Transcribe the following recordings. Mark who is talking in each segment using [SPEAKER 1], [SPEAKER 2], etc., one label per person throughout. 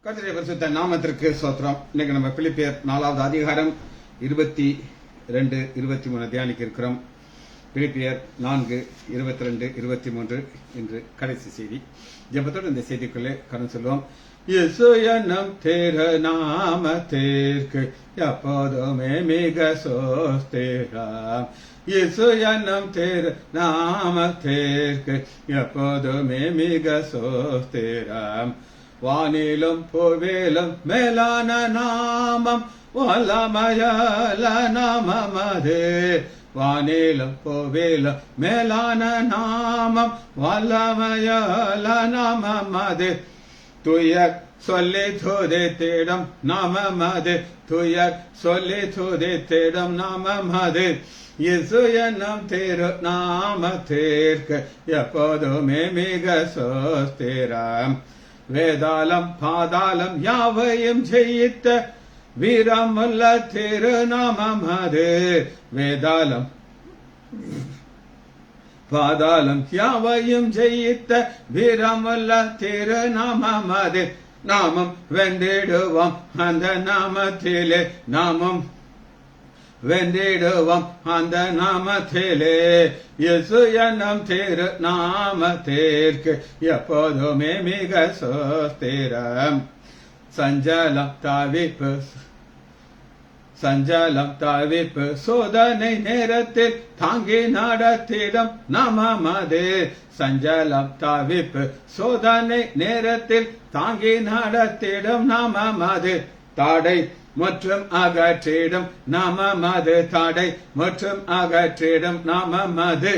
[SPEAKER 1] கர்த்தருடைய பரிசுத்த நாமத்திற்கு ஸ்தோத்திரம். இன்னைக்கு நம்ம பிலிப்பியர் 4வது அதிகாரம் 22, 23 தியானிக்க இருக்கிறோம். பிலிப்பியர் 4, 22, 23 என்று கடைசி செய்தி. ஜெபத்தோடு இந்த செய்திக்குள்ளே கடந்து சொல்லுவோம். இயேசு என்னும் திரு நாமத்திற்கு எப்போதுமே மிக சோஸ்திரம். இயேசு என்னும் திரு நாமத்திற்கு எப்போதுமே மிக சோஸ்திரம். வானிலும் பூவிலும் மேலான நாமம் வல்லமையால நாமமது. வானிலும் பூவிலும் மேலான நாமம் வல்லமையால நாமமது. துயர் சொல்லி துதித்திடும் நாமமது. துயர் சொல்லி துதித்திடும் நாமமது. இயேசு என்னும் திரு நாமத்திற்கு எப்போதுமே மிக சோஸ்திரம். வேதாளம் பாதாளம் யாவையும் ஜெயித்த வீரமுள்ள திருநாமமது. வேதாளம் பாதாளம் யாவையும் ஜெயித்த வீரமுள்ள திருநாமமது. நாமம் வென்றிடுவோம் அந்த நாமத்திலே. நாமம் வென்றிடுவோம் அந்த நாமத்திலே. இயேசு என்னும் திரு நாமத்திற்கு எப்போதுமே மிக சோஸ்திரம். சஞ்சலம் தாவிப்பு சோதனை நேரத்தில் தாங்கி நடத்திடும் நாமமது. சஞ்சலம் தாவிப்பு சோதனை நேரத்தில் தாங்கி நடத்திடும் நாமமது. தாடை மற்றும் அகற்றிடும் நாமமது. தாடை மற்றும் அகற்றிடும் நாமமது.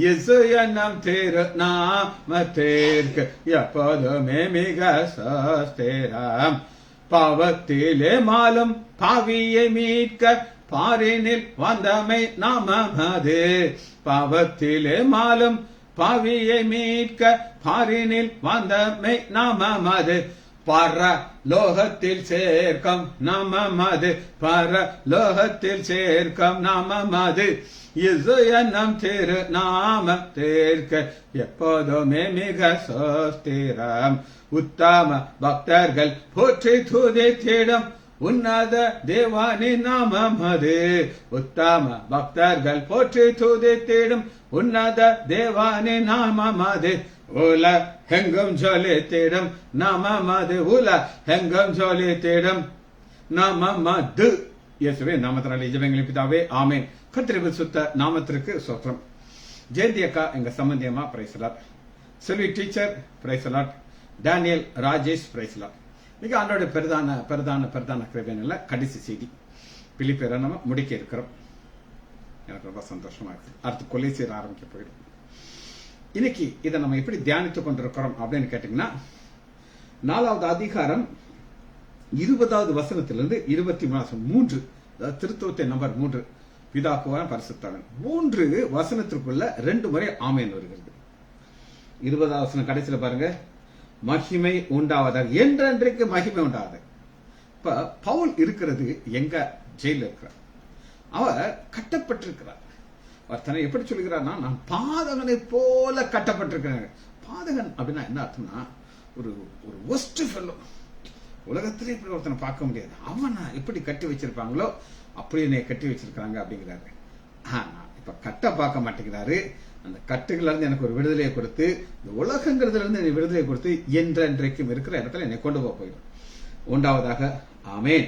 [SPEAKER 1] இயேசு என்னும் திரு நாமத்திற்கு எப்போதுமே மிக சோஸ்திரம். பாவத்திலே மாலும் பாவியை மீட்க பாரினில் வந்தமை நாமமது. பாவத்திலே மாலும் பாவியை மீட்க பாரினில் வந்தமை நாமமது. பரலோகத்தில் சேர்க்கம் நாமமது. பரலோகத்தில் சேர்க்கம் நாமமது. இயேசு என்னும் திரு நாமத்திற்கு எப்போதுமே மிக சோஸ்திரம். உத்தம பக்தர்கள் போற்றி துதித்திடும் உன்னத தேவானின் நாமமது. உத்தம பக்தர்கள் போற்றி துதித்திடும் உன்னத தேவானின் நாமமது. உலகெங்கும் ஜொலித்திடும் நாமமது. உலகெங்கும் ஜொலித்திடும் நாமமது. இயேசுவே நாமத்தினாலே ஜெபங்களை பிதாவே, ஆமென். கர்த்தருடைய பரிசுத்த நாமத்திற்கு ஸ்தோத்திரம். ஜெயந்தி அக்கா எங்க சம்பந்தியமா பிரைஸ்லாட். செல்வி டீச்சர் பிரைஸ்லாட். டேனியல் ராஜேஷ் பிரைஸ்லாட். மிக ஆண்டோட பிரதான கிருபையினால கடைசி செய்தி பிலிப்பியரை நம்ம முடிக்க இருக்கிறோம். எனக்கு ரொம்ப சந்தோஷமா இருக்கு. அடுத்து கொலைசீர் ஆரம்பிக்க போயிடும். இன்னைக்கு இதை நம்ம எப்படி தியானித்துக் கொண்டிருக்கிறோம் அப்படின்னு கேட்டீங்கன்னா, 4வது அதிகாரம் 20வது வசனத்திலிருந்து 23 திருத்துவத்தை நம்பர் 3 பிதாக்குவான் பரிசுத்தவன் 3 வசனத்திற்குள்ள 2 முறை ஆமென் வருகிறது. 20வது வசனம் கடைசியில பாருங்க, மகிமை உண்டாவதாக, என்றென்றைக்கு மகிமை உண்டாவது. இப்ப பவுல் இருக்கிறது எங்க? ஜெயில இருக்கிறார். அவர் கட்டப்பட்டிருக்கிறார். அவர் தன்னை எப்படி சொல்லுகிறார்னா, நான் பாதகனை போல கட்டப்பட்டிருக்கிறேன். பாதகன் அப்படின்னா என்ன அர்த்தம்னா, ஒரு ஒஸ்ட் ஃபெல்லோ. உலகத்திலே இப்படி ஒருத்தனை பார்க்க முடியாது. அவனை எப்படி கட்டி வச்சிருப்பாங்களோ அப்படி என்னை கட்டி வச்சிருக்காங்க அப்படிங்கிறாரு. இப்ப கட்ட பார்க்க மாட்டேங்கிறாரு. அந்த கட்டுகள்ல இருந்து எனக்கு ஒரு விடுதலையை கொடுத்து, இந்த உலகங்கிறதுல இருந்து என்னை விடுதலை கொடுத்து என்றென்றைக்கும் இருக்கிற இடத்துல என்னை கொண்டு போயிடும். உண்டாவதாக ஆமென்.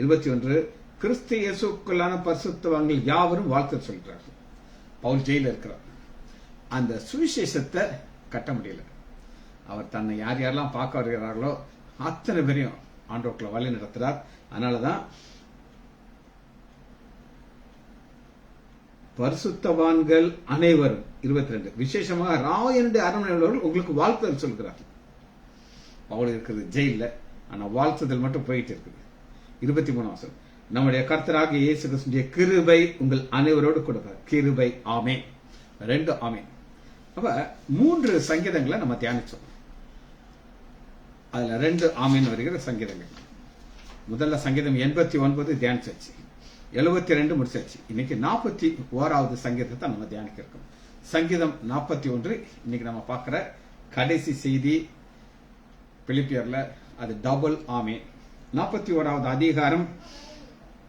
[SPEAKER 1] 21 கிறிஸ்து இயேசுக்குள்ளான பரிசுத்தவான்கள் யாவரும் வாழ்த்து சொல்றார்கள். பவுல் ஜெயில இருக்கிறார். அந்த சுவிசேஷத்தை கட்ட முடியல. அவர் தன்னை யார் யாரெல்லாம் பார்க்க வருகிறார்களோ அத்தனை பேரையும் ஆண்டவர்களை வழி நடத்துறார். அதனாலதான் பரிசுத்தவான்கள் அனைவரும் 22 விசேஷமாக ராயனுடைய அரண்மனை உள்ளவர்கள் உங்களுக்கு வாழ்த்துதல் சொல்கிறார்கள். பவுல் இருக்கிறது ஜெயில, ஆனா வாழ்த்துதல் மட்டும் போயிட்டு இருக்குது. 23 வசனம், நம்முடைய கர்த்தராகிய இயேசு கிறிஸ்துவின் கிருபை உங்கள் அனைவரோடு கொடுப்பார். கிருபை ஆமென். 2 ஆமென். அப்ப 3 சங்கீதங்களை நம்ம தியானிச்சோம். அதுல 2 ஆமென் வருகிற சங்கீதங்கள். முதல்ல சங்கீதம் 89 தியானிச்சாச்சு, 72 முடிச்சாச்சு. இன்னைக்கு 41வது சங்கீதத்தை நம்ம தியானிக்க இருக்கோம். சங்கீதம் 41 இன்னைக்கு நம்ம பார்க்கிற கடைசி செய்தி. பிலிப்பியர்ல அது டபுள் ஆமேன். 41வது அதிகாரம்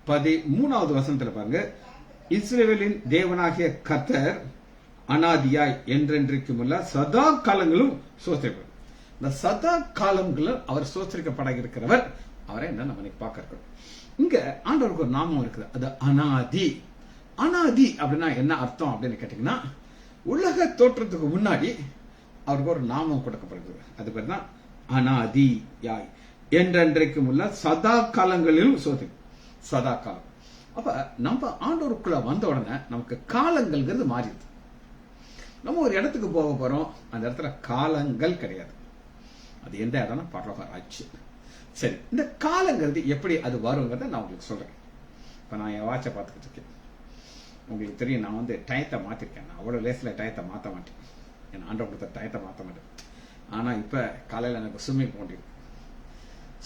[SPEAKER 1] 13வது வசனத்துல பாருங்க, இஸ்ரவேலின் தேவனாகிய கர்த்தர் அனாதியாய் என்றென்றைக்கும் உள்ள சதா காலங்களும் சோதரிப்பார். இந்த சதா காலங்களும் அவர் சோதரிக்கப்பட இருக்கிறவர். அவரை என்ன நம்ம பார்க்க இருக்கோம். இங்க ஆண்டவருக்கு ஒரு நாமம் இருக்குது, அது அனாதி. அனாதி அப்படின்னா என்ன அர்த்தம் அப்படின்னு கேட்டீங்கன்னா, உலக தோற்றத்துக்கு முன்னாடி அவருக்கு ஒரு நாமம் கொடுக்கப்படுகிறது. அது பேர் தான் அனாதியாய் என்றென்றைக்கும் உள்ள சதா காலங்களிலும் சோதரி. சதா காலம். அப்ப நம்ம ஆண்டவருக்குள்ள வந்த உடனே நமக்கு காலங்கள்ங்கிறது மாறிடுது. நம்ம ஒரு இடத்துக்கு போக போறோம், அந்த இடத்துல காலங்கள் கிடையாது. அது எந்த இடம்னா பரலோக ராஜ்யம். சரி, இந்த காலங்கிறது எப்படி அது வருங்கிறத நான் உங்களுக்கு சொல்றேன். இப்ப நான் என் வாட்சை பார்த்துக்கிட்டு இருக்கேன். உங்களுக்கு தெரியும், நான் டயத்தை மாத்திருக்கேன். நான் அவ்வளவு லேசில டயத்தை மாற்ற மாட்டேன். என் ஆண்டவர் கொடுத்த டயத்தை மாற்ற மாட்டேன். ஆனா இப்ப காலையில எனக்கு ஸ்விம்மிங் போண்டிருக்கு.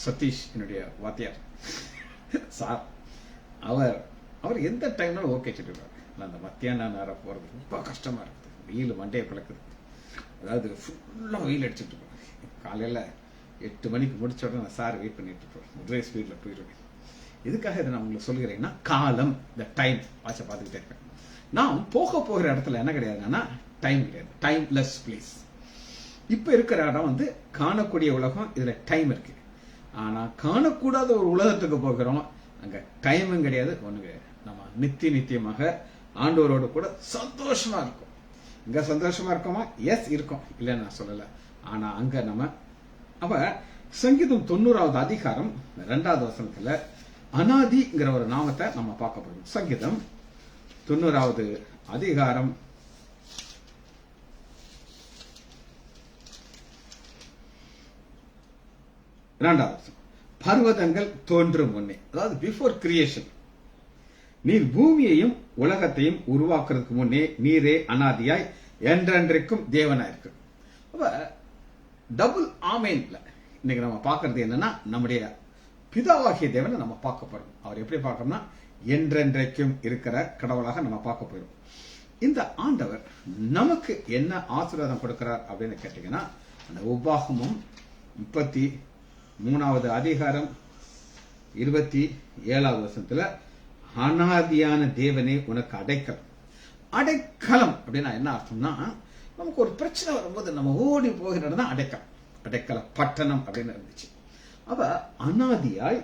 [SPEAKER 1] சதீஷ் என்னுடைய வாத்தியார் சார், அவர் எந்த டைம்னாலும் ஓகே சொல்லிடுவார். அந்த மத்தியான நேரம் போறது ரொம்ப கஷ்டமா இருக்குது. வெயில் மண்டையை பிளக்குது. அதாவது ஃபுல்லா வெயில் அடிச்சுட்டு இருப்பேன். காலையில 8 மணிக்கு முடிச்ச உடனே சார் வெயிட் பண்ணிட்டு இருப்பேன். ஒரே ஸ்பீட்ல போயிடுவேன். எதுக்காக இதை நான் உங்களுக்கு சொல்லுகிறேன்னா, காலம், இந்த டைம் வாட்சை பார்த்துக்கிட்டே இருப்பேன். நான் போகிற இடத்துல என்ன கிடையாதுன்னா டைம் கிடையாது. Timeless place. இப்ப இருக்கிற இடம் காணக்கூடிய உலகம். இதுல டைம் இருக்கு. ஆனா காணக்கூடாத ஒரு உலகத்துக்கு போகிறோம், அங்க டைமும் கிடையாது, ஒண்ணு கிடையாது. நம்ம நித்தியமாக ஆண்டவரோடு கூட சந்தோஷமா இருக்கும். இங்க சந்தோஷமா இருக்கோமா? எஸ் இருக்கும், இல்லைன்னு நான் சொல்லல. ஆனா அங்க நம்ம அப்ப சங்கீதம் 90வது அதிகாரம் 2வது வசனத்துல அனாதிங்கிற ஒரு நாமத்தை நம்ம பார்க்க போறோம். சங்கீதம் 90வது அதிகாரம் 2வது வசனம். பர்வதங்கள் தோன்றும் முன்னே, அதாவது பிஃபோர் கிரியேஷன், நீர் பூமியையும் உலகத்தையும் உருவாக்குறதுக்கு முன்னே நீரே அனாதியாய் என்றென்றைக்கும் தேவனாயிருக்கு. அப்ப டபுள் ஆமேன்ல இன்னைக்கு நம்ம பார்க்கறது என்னன்னா, நம்முடைய பிதாவாகிய தேவனை நம்ம பார்க்க போறோம். அவர் எப்படி பார்க்கணும்னா, என்றென்றைக்கும் இருக்கிற கடவுளாக நம்ம பார்க்க போறோம். இந்த ஆண்டவர் நமக்கு என்ன ஆசீர்வாதம் கொடுக்கிறார் அப்படின்னு கேட்டீங்கன்னா, அந்த உபாகமம் 33வது அதிகாரம் 27வது வசனத்துல, அனாதியான தேவனே உனக்கு அடைக்கலம். அடைக்கலம் அப்படின்னா என்ன அர்த்தம்னா, நமக்கு ஒரு பிரச்சனை வரும்போது நம்ம ஓடி போகிற இடம் தான் அடைக்கலம். அடைக்கல பட்டணம் அப்படின்னு இருந்துச்சு. அப்ப அனாதியாய்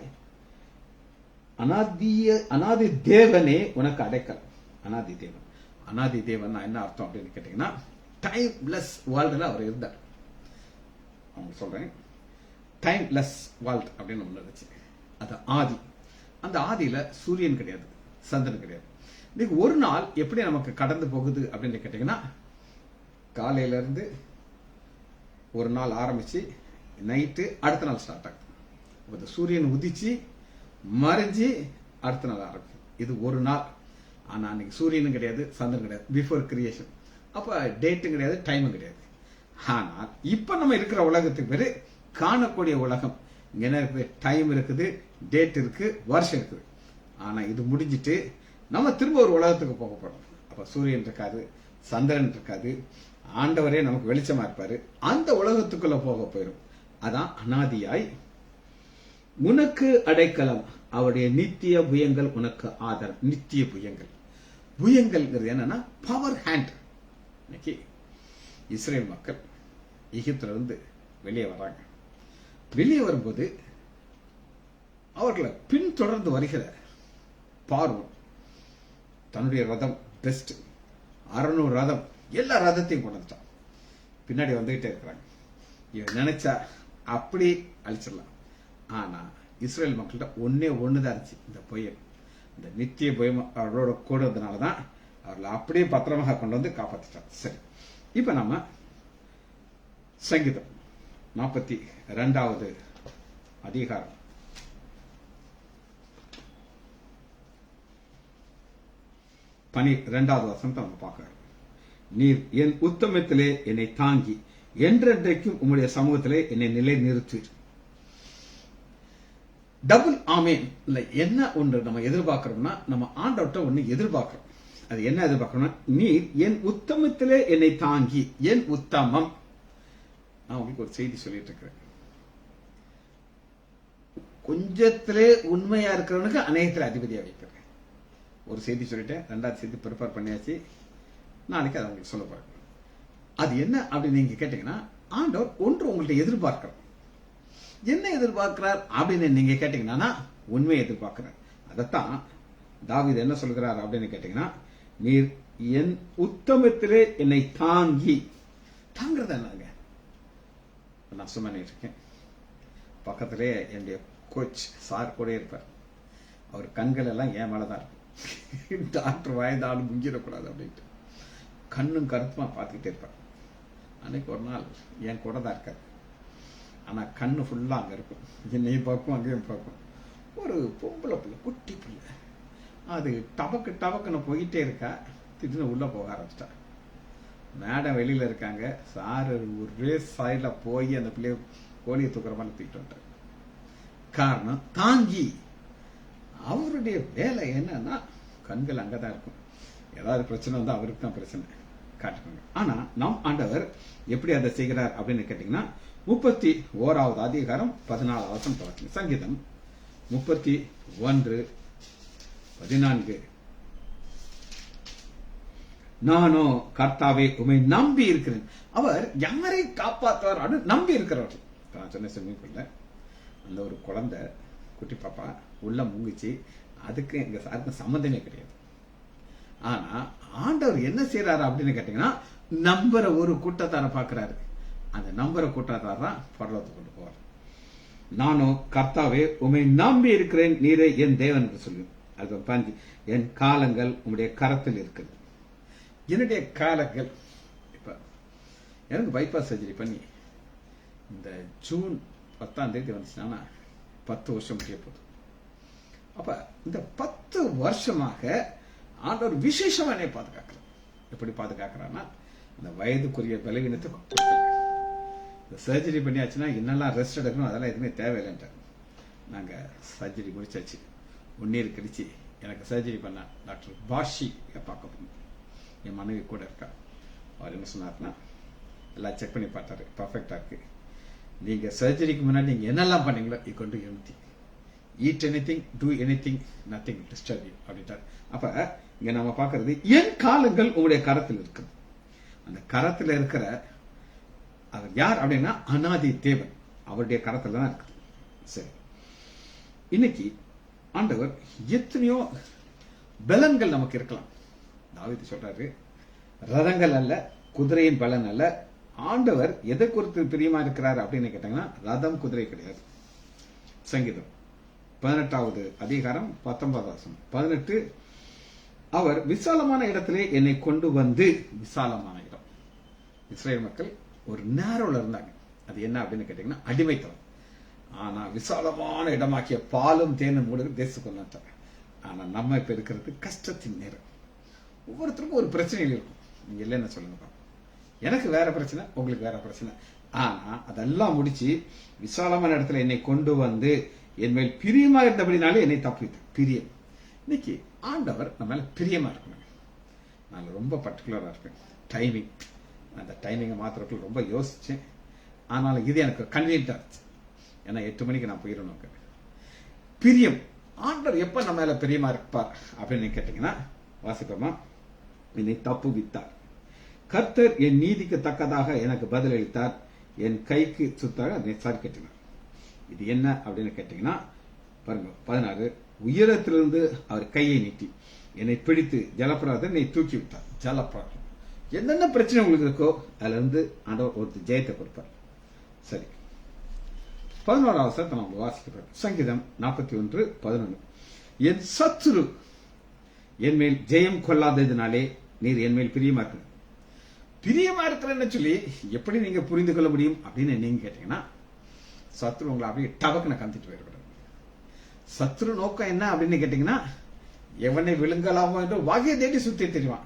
[SPEAKER 1] அனாதி தேவனே உனக்கு அடைக்கலம். அனாதி தேவன். அனாதி தேவன் என்ன அர்த்தம் அப்படின்னு கேட்டீங்கன்னா, டைம்லெஸ் வேர்ல்டுல அவர் இருந்தார். அவங்க சொல்றேன், டைம்லெஸ் வேர்ல்ட் அப்படின்னு ஒண்ணு இருந்துச்சு. அது ஆதி. அந்த ஆதியில சூரியன் கிடையாது, சந்திரன் கிடையாது. இன்னைக்கு ஒரு நாள் எப்படி நமக்கு கடந்து போகுது அப்படின்னு கேட்டீங்கன்னா, காலையில இருந்து ஒரு நாள் ஆரம்பிச்சு நைட்டு அடுத்த நாள் ஸ்டார்ட் ஆகுது. சூரியன் உதிச்சு மறைஞ்சு அடுத்த நாள் ஆரம்பிக்கும். இது ஒரு நாள். ஆனா அன்னைக்கு சூரியனும் கிடையாது, சந்திரன் கிடையாது, பிஃபோர் கிரியேஷன். அப்ப டேட்டும் கிடையாது, டைமும் கிடையாது. ஆனால் இப்ப நம்ம இருக்கிற உலகத்துக்கு பேரு காணக்கூடிய உலகம். இங்க என்ன இருக்குது? டைம் இருக்குது, டேட் இருக்கு, வருஷம் இருக்குது. ஆனா இது முடிஞ்சிட்டு நம்ம திரும்ப ஒரு உலகத்துக்கு போக போறோம். அப்ப சூரியன் இருக்காது, சந்திரன் இருக்காது, ஆண்டவரே நமக்கு வெளிச்சமா இருப்பாரு. அந்த உலகத்துக்குள்ள போக போயிடும். அதான் அனாதியாய் உனக்கு அடைக்கலம், அவருடைய நித்திய புயங்கள் உனக்கு ஆதரவு. நித்திய புயங்கள். புயங்கள் என்னன்னா பவர் ஹேண்ட். இன்னைக்கு இஸ்ரேல் மக்கள் எகிப்துல இருந்து வெளியே வர்றாங்க. வெளியே வரும்போது அவர்களை பின்தொடர்ந்து வருகிற பார்வோன் தன்னுடைய ரதம் பெஸ்ட் 600 ரதம், எல்லா ரதத்தையும் கொண்டு வந்துட்டான். பின்னாடி வந்துகிட்டே இருக்கிறாங்க. இவன் நினைச்சா அப்படி அழிச்சிடலாம். ஆனா இஸ்ரேல் மக்கள்கிட்ட ஒண்ணுதான் இருந்துச்சு, இந்த புயல். இந்த நித்திய புயம் அவர்களோட கூட இருந்தனாலதான் அவர்களை அப்படியே பத்திரமாக கொண்டு வந்து காப்பாத்திட்டார். சரி, இப்ப நம்ம சங்கீதம் 42வது அதிகாரம் 12வது வசனத்தை நம்ம பார்க்கிறோம். நீர் என் உத்தமத்திலே என்னை தாங்கி என்றென்றைக்கும் உம்முடைய சமூகத்திலே என்னை நிலை நிறுத்துவீர். டபுள் ஆமேன். இல்ல என்ன ஒன்று நம்ம எதிர்பார்க்கிறோம்னா, நம்ம ஆண்டவர்கிட்ட ஒண்ணு எதிர்பார்க்கிறோம். அது என்ன எதிர்பார்க்கணும்னா, நீர் என் உத்தமத்திலே என்னை தாங்கி. என் உத்தமம். நான் உங்களுக்கு ஒரு செய்தி சொல்லிட்டு இருக்கிறேன். கொஞ்சத்திலே உண்மையா இருக்கிறவனுக்கு அநேகத்தில் அதிபதியா வைக்கிறேன். ஒரு செய்தி சொல்லிட்டேன், ரெண்டாவது செய்தி ப்ரிப்பேர் பண்ணியாச்சு, நாளைக்கு அதை உங்களுக்கு சொல்ல போறேன். அது என்ன அப்படின்னு நீங்க கேட்டீங்கன்னா, ஆண்டவர் ஒன்று உங்கள்ட்ட எதிர்பார்க்கிறார். என்ன எதிர்பார்க்கிறார் அப்படின்னு நீங்க கேட்டீங்கன்னா, உண்மையை எதிர்பார்க்கிறார். அதைத்தான் தாவீது என்ன சொல்கிறார் அப்படின்னு கேட்டீங்கன்னா, நீர் என் உத்தமத்திலே என்னை தாங்கிறது என்னங்க, நான் சும்மா இருக்கேன், பக்கத்திலே என்னுடைய கோச் சார் கூட இருப்பார். அவர் கண்கள் எல்லாம் என் மேலதான் இருக்கும். டாக்டர் வாய்ந்தாலும் முங்கிடக்கூடாது அப்படின்ட்டு கண்ணும் கருத்துமா பார்த்துக்கிட்டே இருப்பார். அன்னைக்கு ஒரு நாள் என் கூட தான் இருக்காரு, ஆனா கண்ணு ஃபுல்லா அங்க இருக்கும், என்னையும் பார்க்கும் அங்கேயும் பார்க்கும். ஒரு பொம்பளை பிள்ளை, குட்டி பிள்ளை, அது டபக்குன்னு போயிட்டே இருக்கா. திடீர்னு உள்ள போக ஆரம்பிச்சிட்டா. மேடம் வெளியில இருக்காங்க, சாரு ஒரே சைட்ல போய் அந்த பிள்ளைய கோழியை தூக்குற மாதிரி தூக்கிட்டு வந்துட்டார். காரணம் தாங்கி. அவருடைய வேலை என்னன்னா, கண்கள் அங்கதான் இருக்கும், ஏதாவது பிரச்சனை வந்தா அவருக்கு தான் பிரச்சனை காட்டுவாங்க. ஆனா நம் ஆண்டவர் எப்படி அதை செய்கிறார் அப்படின்னு கேட்டீங்கன்னா, 31வது அதிகாரம் 14வது வசனம். சங்கீதம் 31:14. நானோ கர்த்தாவே உமை நம்பி இருக்கிறேன். அவர் யாரை காப்பாற்றுவார் அப்படின்னு நம்பி இருக்கிறவர். நான் சொன்ன சொன்ன அந்த ஒரு குழந்தை, குட்டி பாப்பா உள்ள முங்கிச்சு, அதுக்கு எங்க சாருக்கு சம்பந்தமே கிடையாது. ஆனா ஆண்டவர் என்ன செய்யறாரு அப்படின்னு கேட்டீங்கன்னா, நம்புற ஒரு கூட்டத்தார பாக்குறாரு. அந்த நம்புற கூட்டத்தார் தான் பரலோகத்துக்கு கொண்டு போவார். நானும் கர்த்தாவே உமை நம்பி இருக்கிறேன், நீரே என் தேவன் என்று சொல்லி. அது 5, என் காலங்கள் உங்களுடைய கரத்தில் இருக்குது. என்னுடைய காலங்கள், இப்ப எனக்கு பைபாஸ் சர்ஜரி பண்ணி இந்த ஜூன் 10ஆம் தேதி வந்துச்சுன்னா 10 வருஷம் முடிய போகுது. அப்ப இந்த 10 வருஷமாக ஆண்டவர் விசேஷமா என்னை பாதுகாக்கிறார். எப்படி பாதுகாக்கிறான்னா, அந்த வயதுக்குரிய பலவீனத்தை இந்த சர்ஜரி பண்ணியாச்சுன்னா என்னெல்லாம் ரெஸ்ட் எடுக்கணும் அதெல்லாம் எதுவுமே தேவையில்லைன்றார். நாங்க சர்ஜரி முடிச்சாச்சு. 1 year கழிச்சு எனக்கு சர்ஜரி பண்ண டாக்டர் பாஷி பார்க்க போனோம். என் மனைவி கூட இருக்கா. அவர் என்ன சொன்னார்னா, எல்லாம் செக் பண்ணி பார்த்தாரு, பர்ஃபெக்டா இருக்கு. நீங்க சர்ஜரிக்கு முன்னாடி நீங்க என்னெல்லாம் பண்ணீங்களோ யூ கொண்டு anything, eat anything, two anything, nothing disturb you அப்படின்ட்டார். அப்ப இங்க நம்ம பாக்குறது, என் காலங்கள் உங்களுடைய கரத்தில் இருக்குது. அந்த கரத்தில் இருக்கிற அவர் யார் அப்படின்னா, அநாதி தேவன், அவருடைய கரத்துல தான் இருக்குது. சரி, இன்னைக்கு ஆண்டவர் எத்தனையோ பலன்கள் நமக்கு இருக்கலாம். தாவீது சொல்றாரு, ரதங்கள் அல்ல, குதிரையின் பலன் அல்ல. ஆண்டவர் எதை குறித்து பிரியமா இருக்கிறார் அப்படின்னு கேட்டாங்கன்னா, ரதம் குதிரை கிடையாது. சங்கீதம் 18வது அதிகாரம் 19வது வசனம். 18, அவர் விசாலமான இடத்திலே என்னை கொண்டு வந்து. விசாலமான இடம். இஸ்ரேல் மக்கள் ஒரு நேரோல இருந்தாங்க. அது என்ன அப்படின்னு கேட்டீங்கன்னா, அடிமைத்தனம். ஆனா விசாலமான இடமாக்கிய பாலும் தேனும் மூடுகிற தேசத்துக்கு கொண்டாட்டாங்க. ஆனா நம்ம இப்ப இருக்கிறது கஷ்டத்தின் நேரம். ஒவ்வொருத்தருக்கும் ஒரு பிரச்சனைகள் இருக்கும். நீங்க இல்லைன்னு சொல்லுங்க, எனக்கு வேற பிரச்சனை, உங்களுக்கு வேற பிரச்சனை. ஆனா அதெல்லாம் முடிச்சு விசாலமான இடத்துல என்னை கொண்டு வந்து என் மேல் பிரியமா இருந்தபடினாலே என்னை தப்பித்து. பிரியம். இன்னைக்கு ஆண்டவர் நம்ம மேல பிரியமா இருக்கணும். நான் ரொம்ப பர்டிகுலரா இருப்பேன். டைமிங், அந்த டைமிங்கை மாத்திரத்தில் ரொம்ப யோசிச்சேன். ஆனாலும் இது எனக்கு கன்வீனியன்டா இருந்துச்சு. ஏன்னா 8 மணிக்கு நான் போயிடணும். பிரியம். ஆண்டவர் எப்ப நம்ம மேல பிரியமா இருப்பார் அப்படின்னு கேட்டீங்கன்னா, வாசிப்போமா, என்னை தப்பு வித்தார். கர்த்தர் என் நீதிக்கு தக்கதாக எனக்கு பதிலளித்தார். என் கைக்கு சுத்தாக சரி கட்டினார். இது என்ன அப்படின்னு கேட்டீங்கன்னா, பாருங்க 16, உயரத்திலிருந்து அவர் கையை நீட்டி என்னை பிடித்து ஜலப்பிரவாதத்தை என்னை தூக்கி விட்டார். ஜலப்பிரவாதம் என்னென்ன பிரச்சனை உங்களுக்கு இருக்கோ அதுல இருந்து ஆண்டவர் ஒரு ஜெயத்தை கொடுப்பார். சரி, 11வது வசனத்தை நம்ம வாசிக்கிறோம். சங்கீதம் 41:11, என் சத்துரு என் மேல் ஜெயம் கொள்ளாததினாலே நீர் என் மேல் பிரியமா இருக்கு. பிரியமா இருக்கிறேன்னு சொல்லி எப்படி நீங்க புரிந்து கொள்ள முடியும் அப்படின்னு நீங்க கேட்டீங்கன்னா, சத்ரு உங்களை அப்படியே டபக்குன்னு கந்துட்டு போயிடக்கூடாது. சத்ரு நோக்கம் என்ன அப்படின்னு கேட்டீங்கன்னா, எவனை விழுங்கலாமோ என்று வகையை தேடி சுத்தி தெரிவான்.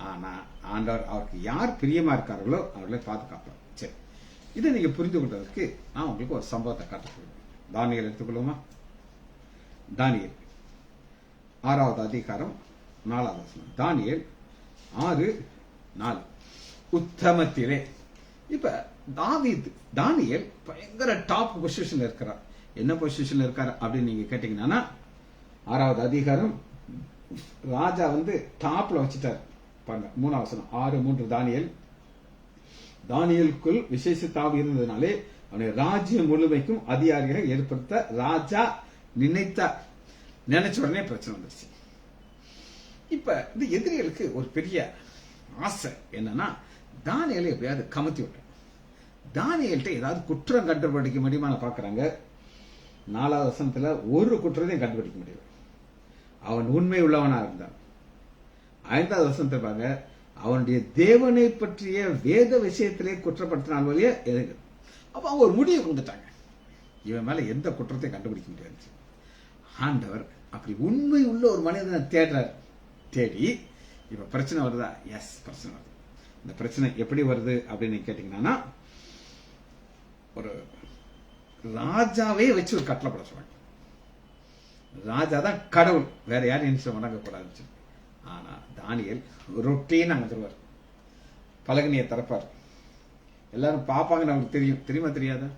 [SPEAKER 1] ஆனா ஆண்டவர் அவருக்கு யார் பிரியமா இருக்கார்களோ அவர்களை பாதுகாப்பார். சரி, இதை நீங்க புரிந்து கொள்வதற்கு நான் உங்களுக்கு ஒரு சம்பவத்தை காட்டுகிறேன். தானியேல் எடுத்துக்கொள்ளுமா? தானியேல் 6வது அதிகாரம் 4வது வசனம். தானியேல் 6:4, உத்தமத்திலே. இப்ப தானியேல் பயங்கர டாப் பொசிஷன்ல இருக்கிறார். என்ன பொசிஷன்ல இருக்காரு அப்படின்னு நீங்க கேட்டீங்கன்னா, 6வது அதிகாரம் ராஜா டாப்ல வச்சுட்டார் பாருங்க. 3வது வசனம் 6:3. தானியேலுக்குள் விசேஷ தாவி இருந்ததுனாலே அவனை ராஜ்யம் முழுமைக்கும் அதிகாரிகளை ஏற்படுத்த ராஜா நினைச்ச உடனே பிரச்சனை வந்துருச்சு. இப்ப இந்த எதிரிகளுக்கு ஒரு பெரிய ஆசை என்னன்னா, தானியேலை எப்படியாவது கமத்தி விட்டோம், தானியேல்கிட்ட ஏதாவது குற்றம் கண்டுபிடிக்க முடியுமா பாக்குறாங்க. 4வது வசனத்துல ஒரு குற்றத்தையும் கண்டுபிடிக்க முடியல. அவன் உண்மை உள்ளவனா இருந்தான். 5வது வசனத்தை பாருங்க, அவனுடைய தேவனை பற்றிய வேத விஷயத்திலே குற்றப்படுத்தினால் வழியே எதுக்கு. அப்ப அவங்க ஒரு முடிவு வந்துட்டாங்க, இவன் மேல எந்த குற்றத்தையும் கண்டுபிடிக்க முடியாது. ஆண்டவர் அப்படி உண்மை உள்ள ஒரு மனிதனை தேடுறார். தேடி இப்ப பிரச்சனை வருதா? எஸ், பிரச்சனை வருது. இந்த பிரச்சனை எப்படி வருது அப்படின்னு கேட்டீங்கன்னா, ஒரு ராஜாவே வச்சு ஒரு கட்டளை போட சொல்றாங்க. ராஜா தான் கடவுள், வேற யாரும் நினைச்சு வணங்கக்கூடாது. ஆனா தானியேல் ரொட்டீன் அங்க தருவார், பலகனியை திறப்பார், எல்லாரும் பார்ப்பாங்கன்னு அவருக்கு தெரியுமா தெரியாதா?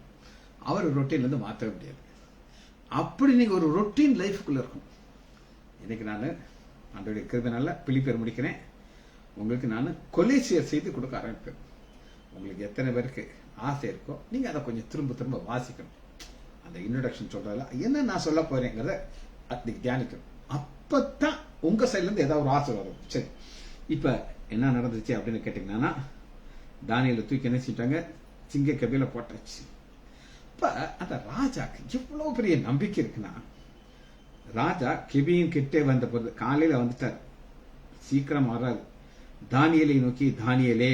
[SPEAKER 1] அவர் ரொட்டீன்ல இருந்து மாற்றவே முடியாது. அப்படி நீங்க ஒரு ரொட்டீன் லைஃப்குள்ள இருக்கும். இன்னைக்கு நான் ஆண்டவருடைய கிருபையினால பிலிப்பியர் முடிக்கிறேன். உங்களுக்கு நான் கொலேசியர் செய்து கொடுக்க ஆரம்பிப்பேன். உங்களுக்கு எத்தனை பேருக்கு ஆசை இருக்கோ நீங்க அதை கொஞ்சம் திரும்ப திரும்ப வாசிக்கணும். அந்த இன்ட்ரோடக்ஷன் சொல்றதுல என்ன நான் சொல்ல போறேங்கிறத தியானிக்கணும். அப்பதான் உங்க சைட்ல இருந்து ஏதாவது ஒரு ஆசை வரும். சரி, இப்ப என்ன நடந்துச்சு அப்படின்னு கேட்டீங்கன்னா, தானியேலை தூக்கி என்ன செஞ்சிட்டாங்க, சிங்க கபில போட்டாச்சு. இப்ப அந்த ராஜாக்கு எவ்வளவு பெரிய நம்பிக்கை இருக்குன்னா, ராஜா கெபியின் கிட்டே வந்த போது காலையில வந்துட்டார், சீக்கிரம் வராது. தானியேலை நோக்கி, தானியேலே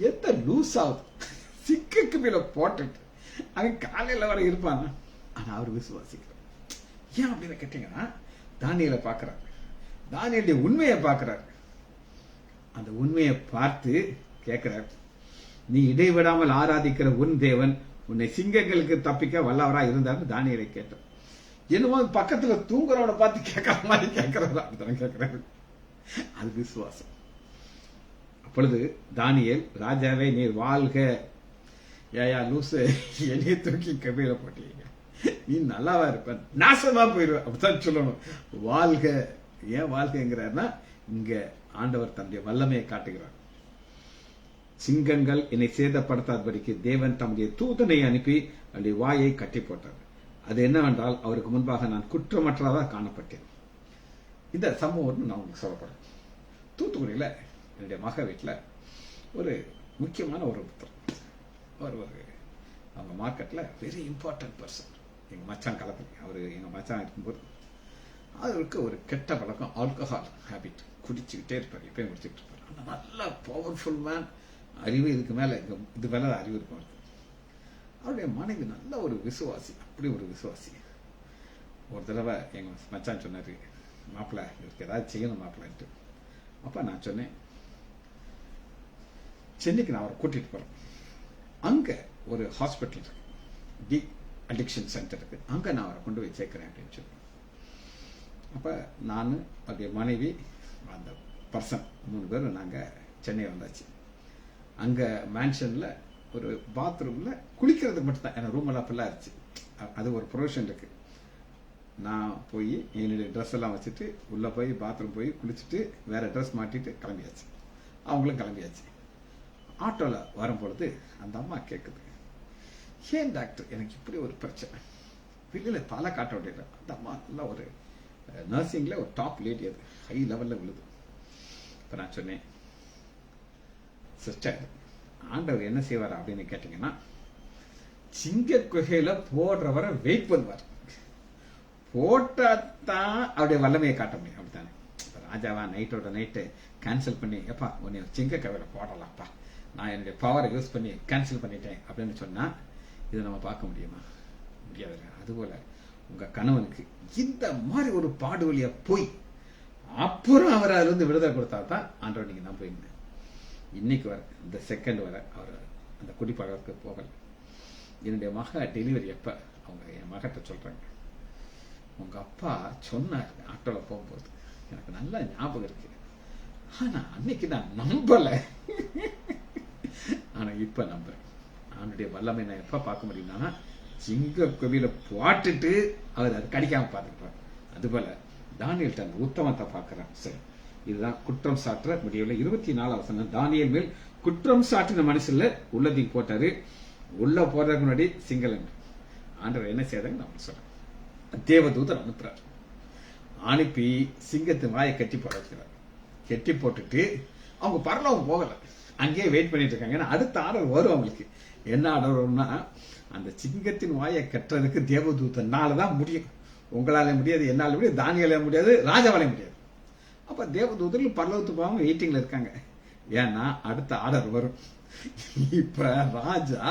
[SPEAKER 1] எந்த லூஸ் ஆகுது, சிக்க கபில போட்டுட்டு அவன் காலையில வர இருப்பான். ஆனா அவர் விசுவாசிக்கிறார். ஏன் அப்படின்னு கேட்டீங்கன்னா, தானியேலை பார்க்கிறார், தானியேலுடைய உண்மையை பார்க்கிறார். அந்த உண்மையை பார்த்து கேட்கிறார், நீ இடைவிடாமல் ஆராதிக்கிற உன் தேவன் உன்னை சிங்கங்களுக்கு தப்பிக்க வல்லவரா இருந்தாரு தானியேலை கேட்டார். என்னமோ பக்கத்துல தூங்குறவனை பார்த்து கேட்கற மாதிரி கேட்கிறாரு. அது விசுவாசம். அப்பொழுது தானியேல், ராஜாவே நீர் வாழ்க, ஏயா லூசு, என்னைய தூக்கி கபீர போட்டீங்க, நீ நல்லாவா இருப்ப, நாசமா போயிடுவ, அப்படித்தான் சொல்லணும். வாழ்க. ஏன் வாழ்கைங்கிறார்னா, இங்க ஆண்டவர் தன்னுடைய வல்லமையை காட்டுகிறார். சிங்கங்கள் என்னை சேதப்படுத்தாதபடிக்கு தேவன் தம்முடைய தூதனை அனுப்பி அவருடைய வாயை கட்டி போட்டார். அது என்னவென்றால், அவருக்கு முன்பாக நான் குற்றமற்றதாக காணப்பட்டேன். இந்த சம்பவம் நான் உங்களுக்கு சொல்லப்படுறேன். தூத்துக்குடியில என்னுடைய மக வீட்டில் ஒரு முக்கியமான ஒரு அவங்க மார்க்கெட்ல வெரி இம்பார்ட்டன்ட் பர்சன். எங்க மச்சான் காலத்தில் அவர் எங்க மச்சான் இருக்கும்போது அவருக்கு ஒரு கெட்ட பழக்கம், ஆல்கஹால் ஹேபிட், குடிச்சுக்கிட்டே இருப்பார், எப்பயும் குடிச்சுக்கிட்டு இருப்பார். ஆனால் நல்ல பவர்ஃபுல் மேன், அறிவு இதுக்கு மேல இது மேல அறிவு இருக்கும். அவருடைய மனைவி நல்ல ஒரு விசுவாசி, அப்படி ஒரு விசுவாசி. ஒரு தடவை எங்க மச்சான் சொன்னாரு, மாப்பிள்ள இவருக்கு ஏதாவது செய்யணும் மாப்பிள்ளன்ட்டு. அப்ப நான் சொன்னேன், சென்னைக்கு நான் அவரை கூட்டிட்டு போறேன், அங்க ஒரு ஹாஸ்பிட்டல் இருக்கு, டி அடிக்ஷன் சென்டர் இருக்கு, அங்க நான் அவரை கொண்டு போய் சேர்க்கிறேன் அப்படின்னு சொல்லி. அப்ப நான், அவருடைய மனைவி, அந்த பர்சன் 3 பேரும் நாங்க சென்னை வந்தாச்சு. அங்க மேன்ஷன்ல ஒரு பாத்ரூம்ல குளிக்கிறதுக்கு மட்டும் தான், எனக்கு ரூம் எல்லாம் ஃபுல்லா இருந்துச்சு. அது ஒரு ப்ரொவிஷன் இருக்கு. நான் போய் என்னுடைய ட்ரெஸ் எல்லாம் வச்சுட்டு உள்ள போய் பாத்ரூம் போய் குளிச்சுட்டு வேற ட்ரெஸ் மாட்டிட்டு கிளம்பியாச்சு. அவங்களும் கிளம்பியாச்சு. ஆட்டோல வரும்பொழுது அந்த அம்மா கேட்குது, ஏன் டாக்டர் எனக்கு இப்படி ஒரு பிரச்சனை, வெளியில தலை காட்ட வேண்டியது. அந்த அம்மா நல்லா ஒரு நர்சிங்ல ஒரு டாப் லேடி, அது ஹை லெவல்ல விழுது. இப்ப நான் சொன்னேன், சிஸ்டர் ஆண்டவர் என்ன செய்வார் அப்படின்னு கேட்டீங்கன்னா, சிங்க குகையில போடுறவரை வெயிட் பண்ணுவார், போட்டாதான் அவருடைய வல்லமையை காட்ட முடியும். அப்படித்தானே ராஜாவா நைட்டோட நைட்டு கேன்சல் பண்ணி, எப்பா உன்னை சிங்க குகையில போடலாம்ப்பா, நான் என்னுடைய பவரை யூஸ் பண்ணி கேன்சல் பண்ணிட்டேன் அப்படின்னு சொன்னா இதை நம்ம பார்க்க முடியுமா? முடியாது. அதுபோல உங்க கணவனுக்கு இந்த மாதிரி ஒரு பாடு வழியா போய் அப்புறம் அவர் அதுல இருந்து விடுதலை கொடுத்தா தான் ஆண்டவர் நீங்க நம்புவீங்க. இன்னைக்கு வர இந்த செகண்ட் வர அவர் அந்த குடிப்பழக்கு போகல. என்னுடைய மக டெலிவரி எப்ப அவங்க என் மகட்ட சொல்றாங்க, உங்க அப்பா சொன்னார் ஆட்டோல போகும்போது, எனக்கு நல்லா ஞாபகம் இருக்கு, ஆனா அன்னைக்கு நான் நம்பல. ஆனா இப்ப நம்புறேன். அவனுடைய வல்லமை நான் எப்ப பார்க்க முடியும்னா, சிங்க கோவில போட்டுட்டு அவர் அது கடிக்காம பார்த்துக்கிறார். அதுபோல தானியல் தன் உத்தமத்தை பார்க்கிறான். சரி, இதுதான் குற்றம் சாற்ற முடியவில்லை. 24 வசனம், தானியல் மேல் குற்றம் சாட்டின மனுஷன்ல உள்ளதையும் போட்டாரு. உள்ள போறதுக்கு முன்னாடி சிங்களன் ஆண்டவர் என்ன செய்யறாங்க நம்ம சொல்றேன். தேவதூதன் அனுப்புறார். அனுப்பி சிங்கத்தின் வாயை கட்டி போட வைக்கிறார். கட்டி போட்டுட்டு அவங்க பரலோகம் போகல, அங்கேயே வெயிட் பண்ணிட்டு இருக்காங்க. ஏன்னா அடுத்த ஆர்டர் வரும் அவங்களுக்கு. என்ன ஆர்டர் வரும்னா, அந்த சிங்கத்தின் வாயை கட்டுறதுக்கு தேவதூதனாலதான் முடியும். உங்களால முடியாது, என்னால முடியாது, தானியால முடியாது, ராஜாவால முடியாது. அப்ப தேவதூதர்கள் பரலோகத்துக்கு போகாம வெயிட்டிங்ல இருக்காங்க. ஏன்னா அடுத்த ஆர்டர் வரும். இப்ப ராஜா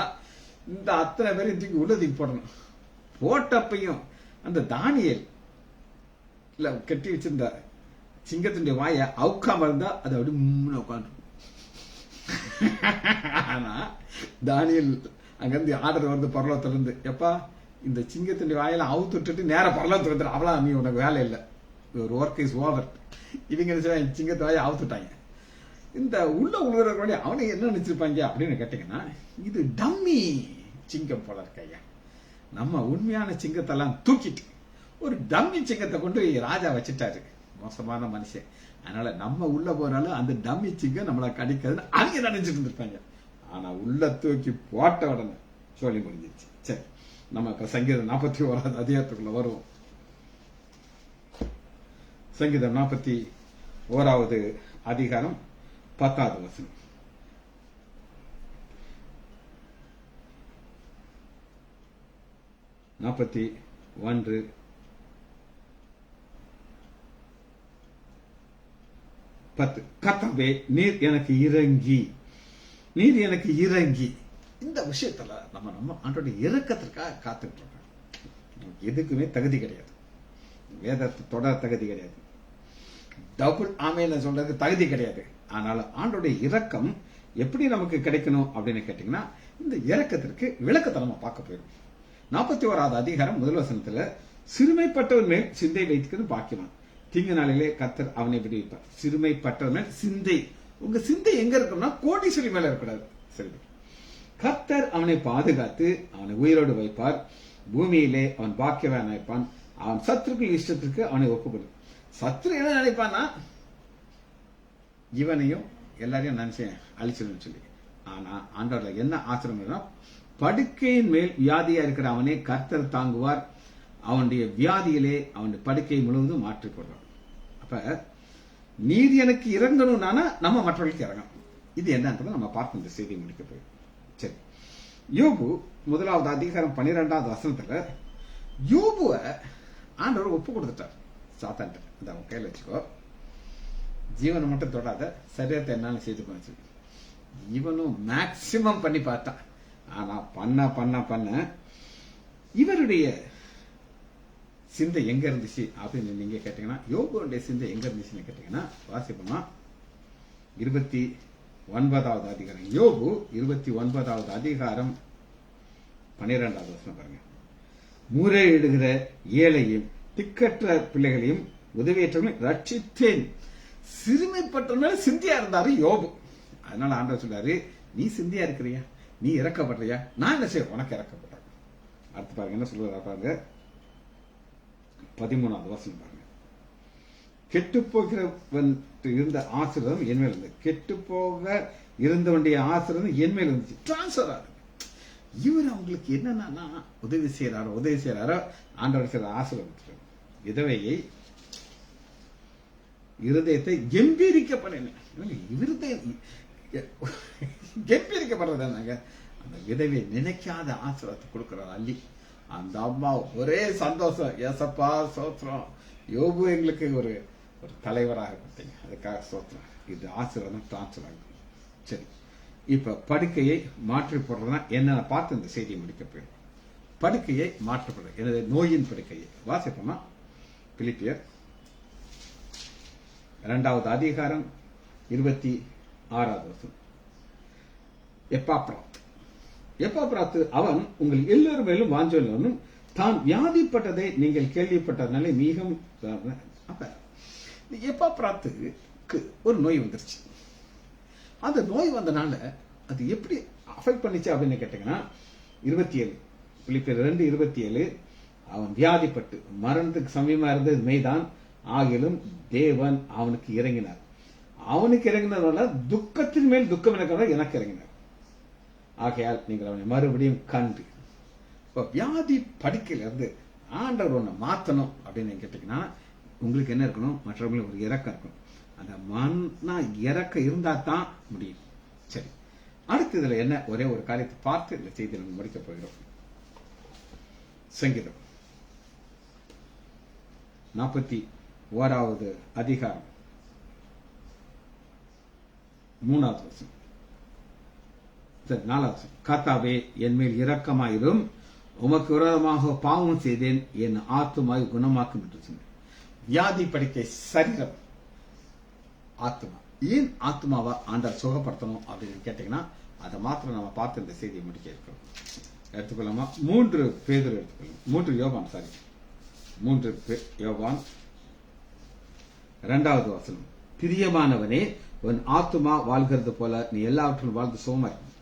[SPEAKER 1] இந்த அத்தனை பேரும் தூக்கி உள்ளதுக்கு போடணும். போட்டப்பையும் அந்த தானியல் கட்டி வச்சிருந்த சிங்கத்தினுடைய வாயை அவுக்காம இருந்தா அது அப்படி உட்காந்து. ஆனா தானியல் அங்கிருந்து ஆர்டர் வருது பரலோகத்துல இருந்து, எப்பா இந்த சிங்கத்தினுடைய வாயில அவுத்து விட்டுட்டு நேர பரலோகத்துல வந்துடும், அவ்வளவு நீ உனக்கு வேலை இல்லை, ஒரு ஒர்க் இஸ் ஓவர். இவங்க சிங்கத்து வாயை அவுத்துட்டாங்க. இந்த உள்ள உழுவுறவங்க அவனை என்ன நினைச்சிருப்பாங்க அப்படின்னு கேட்டீங்கன்னா, இது டம்மி சிங்கம் போல இருக்கையா. நம்ம உண்மையான சிங்கத்தெல்லாம் தூக்கிட்டு ஒரு டம்மி சிங்கத்தை கொண்டு ராஜா வச்சுட்டாரு. மோசமான மனுஷன். அதனால நம்ம உள்ள போனாலும் அந்த டம்மி சிங்கம் நம்மளை கடிக்காதுன்னு அவங்க நினைச்சிட்டு இருந்திருப்பாங்க. ஆனா உள்ள தூக்கி போட்ட உடனே சொல்லி முடிஞ்சிருச்சு. சரி, நம்ம இப்ப சங்கீதம் 41 அதிகாரத்துக்குள்ள வருவோம். சங்கீதம் 41 அதிகாரம் 10வது வசனம். கர்த்தாவே நீர் எனக்கு இறங்கி, நீர் எனக்கு இறங்கி. இந்த விஷயத்துல நம்ம ஆண்டோட இறக்கத்திற்காக காத்துட்டு இருக்கோம். எதுக்குமே தகுதி கிடையாது, வேதத்தை தொட தகுதி கிடையாது, டபுள் ஆமையில சொல்றது தகுதி கிடையாது. ஆனாலும் ஆண்டோடைய இரக்கம் எப்படி நமக்கு கிடைக்கணும் அப்படின்னு கேட்டீங்கன்னா, இந்த இரக்கத்திற்கு விளக்கத்தை நம்ம பார்க்க போயிடும். 41வது அதிகாரம் 1 வசனத்துல, சிறுமைப்பட்டவன் மேல் சிந்தை வைத்துக்கிறது பாக்கியவான், தீங்கு நாளிலே கர்த்தர் அவனை விடுவிப்பார். சிறுமைப்பட்டவன் மேல் சிந்தை. உங்க சிந்தை எங்க இருக்கும்னா கோடீஸ்வரி மேல இருக்கக்கூடாது. சரி, கர்த்தர் அவனை பாதுகாத்து அவனை உயிரோடு வைப்பார். பூமியிலே அவன் பாக்கியவான் வைப்பான். அவன் சத்துருக்கள் இஷ்டத்திற்கு அவனை ஒப்புக்கொடு. சத்ரு என்ன நினைப்பான்னா, இவனையும் எல்லாரையும் நினைச்சேன் அழிச்சிடும் சொல்லி. ஆனா ஆண்டவர்ல என்ன ஆசிரமம், படுக்கையின் மேல் வியாதியா இருக்கிற அவனே கர்த்தர் தாங்குவார். அவனுடைய வியாதியிலே அவனுடைய படுக்கை முழுவதும் மாற்றி போடுறான். அப்ப நீர் எனக்கு இறங்கணும்னா நம்ம மற்றவர்களுக்கு இறங்கணும். இது என்னன்றது நம்ம பார்த்து இந்த செய்தி முடிக்க போய். சரி, யோபு 1வது அதிகாரம் 12வது வசனத்துல யோபுவை ஆண்டவர் ஒப்பு கொடுத்துட்டார் சாத்தான்ட்ட. அந்த அவன் கையில் வச்சுக்கோ, ஜீவனை மட்டும் தொடாத, சரீரத்தை என்னாலும் செய்து போச்சு. இவனும் மேக்சிமம் பண்ணி பார்த்தான். ஆனா பண்ண இவருடைய சிந்தை எங்க இருந்துச்சு அப்படின்னு நீங்க கேட்டீங்கன்னா, யோபுடைய சிந்தை எங்க இருந்துச்சுன்னு கேட்டீங்கன்னா, வாசிப்போமா 29வது அதிகாரம். யோபு 29வது அதிகாரம் 12வது வசனம் பாருங்க. முறையிடுகிற ஏழையும் திக்கற்ற பிள்ளைகளையும் உதவியற்றவங்களையும் ரட்சித்தேன். சிறுமைப்பட்டவனால சிந்தியா இருந்தாரு யோபு. அதனால ஆண்டவர் சொல்றாரு, நீ சிந்தியா இருக்கிறியா, நீ இறக்கப்படுறியா, நான் என்ன செய்ய உனக்கு இறக்கப்படுறேன். அடுத்து பாருங்க என்ன சொல்றாரு பாருங்க, 13வது வசனம் பாருங்க. கெட்டு போகிறவன் இருந்த ஆசீர்வாதம் என் மேல் இருந்தது. கெட்டு போக இருந்தவனுடைய ஆசீர்வாதம் என் மேல் இருந்துச்சு. டிரான்ஸ்பர் ஆகுது. இவர் அவங்களுக்கு என்னன்னா உதவி செய்யறாரோ ஆண்டவர் செய்யற ஆசீர்வாதம். விதவையை இருதயத்தை கம்பீரிக்கப்படணும். கம்பீரிக்கப்படுறது என்னங்க, அந்த விதவையை நினைக்காத ஆசீர்வாதத்தை கொடுக்கிறார் அள்ளி. அந்த அம்மா ஒரே சந்தோஷம், ஏசப்பா சோத்திரம், யோபு எங்களுக்கு ஒரு தலைவராக கொடுத்தீங்க, அதுக்காக சோத்திரம். இது ஆசீர்வாதம் டிரான்ஸ்பர் ஆகும். சரி, இப்ப படுக்கையை மாற்றி போடுறதுனா என்னென்ன பார்த்து இந்த செய்தியை முடிக்க போயிடும். படுக்கையை மாற்றப்படுறது எனது நோயின் படுக்கையை வாசிப்போமா. பிலிப்பியர் 2வது அதிகாரம் 26வது வசனம். எப்பாப்ராத்து அவன் உங்கள் எல்லோரும் மேலும் வாஞ்சலும் தான் வியாதிப்பட்டதை நீங்கள் கேள்விப்பட்டதுனால மிகவும். அப்ப எப்பாப்ராத்துக்கு ஒரு நோய் வந்துருச்சு. அந்த நோய் வந்தனால அது எப்படி அஃபெக்ட் பண்ணிச்சு அப்படின்னு கேட்டீங்கன்னா 27 பிலிப்பியர் 2:27 அவன் வியாதிப்பட்டு மரணத்துக்கு சமயமா இருந்தது மெய்தான், ஆகிலும் தேவன் அவனுக்கு இறங்கினார். அவனுக்கு இறங்கினதுனால துக்கத்தின் மேல் துக்கம் எனக்கு இறங்கினார். ஆகையால் நீங்கள் அவனை மறுபடியும் கண்டு வியாதி படுக்கையில இருந்து ஆண்டவர் ஒண்ணு மாத்தணும் அப்படின்னு கேட்டீங்கன்னா உங்களுக்கு என்ன இருக்கணும்? மற்றவங்களுக்கு ஒரு இறக்கம் இருக்கணும். அந்த மன்னா இறக்கம் இருந்தா தான் முடியும். சரி, அடுத்து இதுல என்ன ஒரே ஒரு காரியத்தை பார்த்து இந்த செய்தி நம்ம முடிக்க போகிறோம். சங்கீதம் 41வது அதிகாரம் 3வது வசனம், 4வது வசனம். கர்த்தாவே என் மேல் இரக்கமாயிரும், உமக்கு விரோதமாக பாவம் செய்தேன், என் ஆத்துமாவை குணமாக்கும் என்று சொன்னேன். வியாதி படுக்கை சரீரம், ஆத்மா. ஏன் ஆத்மாவை ஆண்டவர் சுகப்படுத்தணும் அப்படின்னு கேட்டீங்கன்னா அதை மாத்திரம் நம்ம பார்த்து இந்த செய்தியை முடிக்க இருக்கிறோம். எடுத்துக்கொள்ளாமா 3 பேதுரு எடுத்துக்கொள்ளும் 3 யோவான் 3 யோவான் 2வது வசனம். பிரியமானவனே, உன் ஆத்மா வாழ்கிறது போல நீ எல்லாவற்றிலும் வாழ்ந்து சுகமா இருக்கணும்.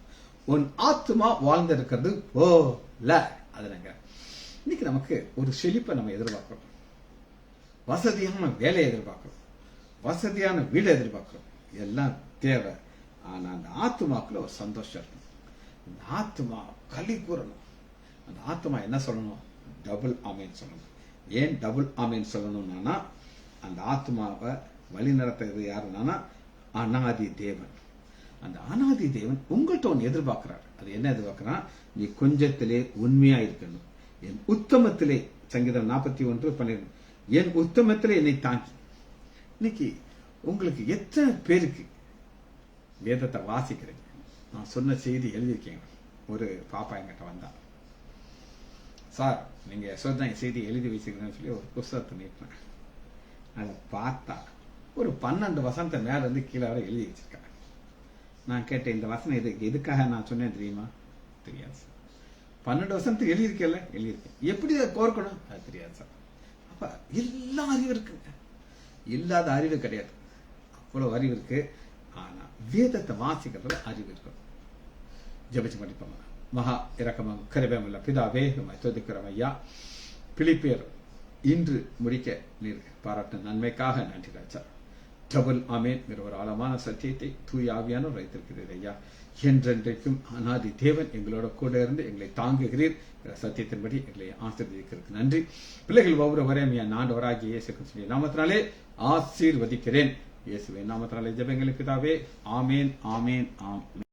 [SPEAKER 1] உன் ஆத்மா வாழ்ந்திருக்கிறது போல. அதுங்க இன்னைக்கு நமக்கு ஒரு செழிப்பை நம்ம எதிர்பார்க்கிறோம், வசதியான வேலையை எதிர்பார்க்கிறோம், வசதியான வீடு எதிர்பார்க்கிறோம், எல்லாம் தேவை. ஆனா அந்த ஆத்மாக்குள்ள ஒரு சந்தோஷம் இருக்கும். அந்த ஆத்மா களி கூறணும். அந்த ஆத்மா என்ன சொல்லணும்? டபுள் ஆமேன் சொல்லணும். ஏன் டபுள் ஆமேன் சொல்லணும்னா அந்த ஆத்மாவை வழி நடத்துறது யாருன்னா அனாதி தேவன். அந்த அனாதி தேவன் உங்கள்கிட்ட ஒன்று எதிர்பார்க்கிறார். அது என்ன எதிர்பார்க்கிறான்? நீ கொஞ்சத்திலே உண்மையா இருக்கணும். என் உத்தமத்திலே, சங்கீதம் 41:12, என் உத்தமத்திலே என்னை தாங்கி. இன்னைக்கு உங்களுக்கு எத்தனை பேருக்கு வேதத்தை வாசிக்கிறீங்க? நான் சொன்ன செய்தி எழுதியிருக்கீங்க. ஒரு பாப்பா என்கிட்ட வந்தா, சார் நீங்க சொன்ன செய்தி எழுதி வச்சுக்கிறேன்னு சொல்லி ஒரு புஸ்தகத்தை நீட்டினேன். அதை பார்த்தா ஒரு 12 வசனத்தை மேல இருந்து கீழே வரை எழுதி வச்சிருக்காங்க. நான் கேட்டேன், இந்த வசனம் எதுக்காக நான் சொன்னேன் தெரியுமா? தெரியாது சார். 12 வசனத்துக்கு எழுதியிருக்கேன். எப்படி அதை கோர்க்கணும்? அது தெரியாது சார். அப்ப எல்லா அறிவு இருக்குங்க, இல்லாத அறிவு கிடையாது. அவ்வளவு அறிவு இருக்கு. ஆனா வேதத்தை வாசிக்கிறதுல அறிவு இருக்கு. ஜெபிச்சு படிப்போம். மகா இரக்கமும் கிருபையுமுள்ள பிதாவே, உம்மை துதிக்கிறோம் ஐயா. பிலிப்பியர் இன்று முடிக்க நீர் பாராட்டின நன்மைக்காக நன்றி ராஜா. டபுள் ஆமேன் என்கிற ஒரு ஆழமான சத்தியத்தை தூய ஆவியானவர் வைத்திருக்கிறீர் ஐயா. என்றென்றைக்கும் அனாதி தேவன் எங்களோட கூட இருந்து எங்களை தாங்குகிறீர். சத்தியத்தின்படி எங்களை ஆசீர்வதிக்கிறதுக்கு நன்றி. பிள்ளைகள் ஒவ்வொருவரையும் என் ஆண்டவராகிய இயேசு கிறிஸ்துவின் நாமத்தினாலே ஆசீர்வதிக்கிறேன். இயேசுவின் நாமத்தினாலே ஜெபங்களை பிதாவே. ஆமேன், ஆமேன், ஆமேன்.